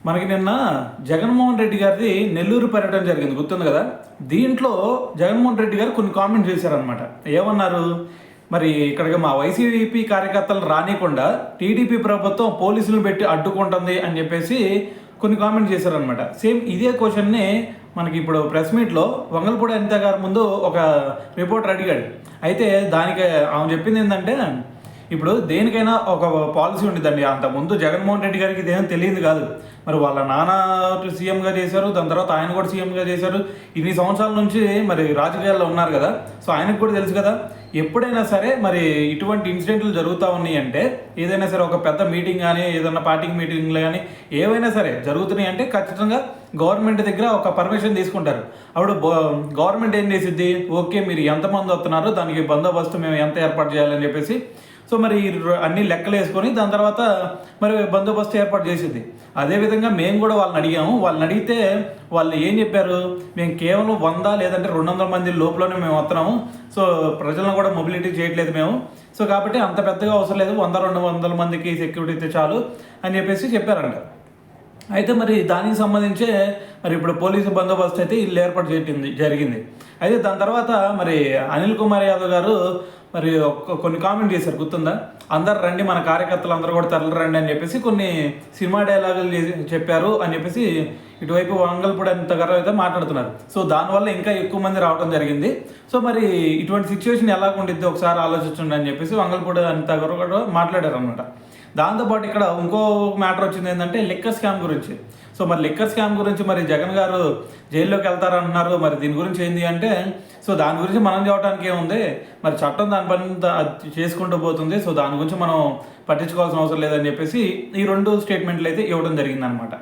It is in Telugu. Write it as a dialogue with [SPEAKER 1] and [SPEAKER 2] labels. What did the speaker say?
[SPEAKER 1] మనకి నిన్న జగన్మోహన్ రెడ్డి గారిది నెల్లూరు పర్యటన జరిగింది, గుర్తుంది కదా. దీంట్లో జగన్మోహన్ రెడ్డి గారు కొన్ని కామెంట్స్ చేశారనమాట. ఏమన్నారు, మరి ఇక్కడికి మా వైసీపీ కార్యకర్తలు రానికుండా టీడీపీ ప్రభుత్వం పోలీసులను పెట్టి అడ్డుకుంటుంది అని చెప్పేసి కొన్ని కామెంట్స్ చేశారనమాట. సేమ్ ఇదే క్వశ్చన్ని మనకి ఇప్పుడు ప్రెస్ మీట్లో వంగలపూడి అనిత గారి ముందు ఒక రిపోర్టర్ అడిగాడు. అయితే దానికి ఆమె చెప్పింది ఏంటంటే, ఇప్పుడు దేనికైనా ఒక పాలసీ ఉండిద్దండి. అంతకుముందు జగన్మోహన్ రెడ్డి గారికి ఇదేం తెలియదు కాదు. మరి వాళ్ళ నాన్న సీఎంగా చేశారు, దాని తర్వాత ఆయన కూడా సీఎంగా చేశారు. ఇన్ని సంవత్సరాల నుంచి మరి రాజకీయాల్లో ఉన్నారు కదా. సో ఆయనకు కూడా తెలుసు కదా, ఎప్పుడైనా సరే మరి ఇటువంటి ఇన్సిడెంట్లు జరుగుతూ ఉన్నాయి అంటే, ఏదైనా సరే ఒక పెద్ద మీటింగ్ కానీ ఏదైనా పార్టీ మీటింగ్లు కానీ ఏవైనా సరే జరుగుతున్నాయి అంటే ఖచ్చితంగా గవర్నమెంట్ దగ్గర ఒక పర్మిషన్ తీసుకుంటారు. అప్పుడు గవర్నమెంట్ ఏం చేసిద్ది, ఓకే మీరు ఎంతమంది వస్తున్నారో దానికి బందోబస్తు మేము ఎంత ఏర్పాటు చేయాలని చెప్పేసి సో మరి అన్ని లెక్కలు వేసుకొని దాని తర్వాత మరి బందోబస్తు ఏర్పాటు చేసింది. అదేవిధంగా మేము కూడా వాళ్ళని అడిగాము. వాళ్ళని అడిగితే వాళ్ళు ఏం చెప్పారు, మేము కేవలం 100 లేదంటే 200 మంది లోపలనే మేము వస్తున్నాము. సో ప్రజలను కూడా మొబిలిటీ చేయట్లేదు మేము. సో కాబట్టి అంత పెద్దగా అవసరం లేదు, 100-200 మందికి సెక్యూరిటీ అయితే చాలు అని చెప్పేసి చెప్పారంట. అయితే మరి దానికి సంబంధించే మరి ఇప్పుడు పోలీసు బందోబస్తు అయితే ఇల్లు ఏర్పాటు జరిగింది. అయితే దాని తర్వాత మరి అనిల్ కుమార్ యాదవ్ గారు మరి కొన్ని కామెంట్ చేశారు, గుర్తుందా. అందరు రండి, మన కార్యకర్తలు అందరూ కూడా తరలి రండి అని చెప్పేసి కొన్ని సినిమా డైలాగులు చెప్పారు అని చెప్పేసి ఇటువైపు వంగలపూడి అనిత గారు అయితే మాట్లాడుతున్నారు. సో దానివల్ల ఇంకా ఎక్కువ మంది రావడం జరిగింది. సో మరి ఇటువంటి సిచ్యువేషన్ ఎలా ఉండిద్ది ఒకసారి ఆలోచించండి అని చెప్పేసి వంగలపూడి అనిత గారు కూడా మాట్లాడారు అనమాట. దాంతోపాటు ఇక్కడ ఇంకో మ్యాటర్ వచ్చింది ఏంటంటే లిక్కర్ స్కామ్ గురించి. సో మరి లిక్కర్ స్కామ్ గురించి మరి జగన్ గారు జైల్లోకి వెళ్తారంటున్నారు. మరి దీని గురించి ఏంటి అంటే, సో దాని గురించి మనం చెప్పడానికి ఏముంది, మరి చట్టం దాని పని చేసుకుంటూ పోతుంది. సో దాని గురించి మనం పట్టించుకోవాల్సిన అవసరం లేదని చెప్పేసి ఈ 2 స్టేట్మెంట్లు అయితే ఇవ్వడం జరిగిందనమాట.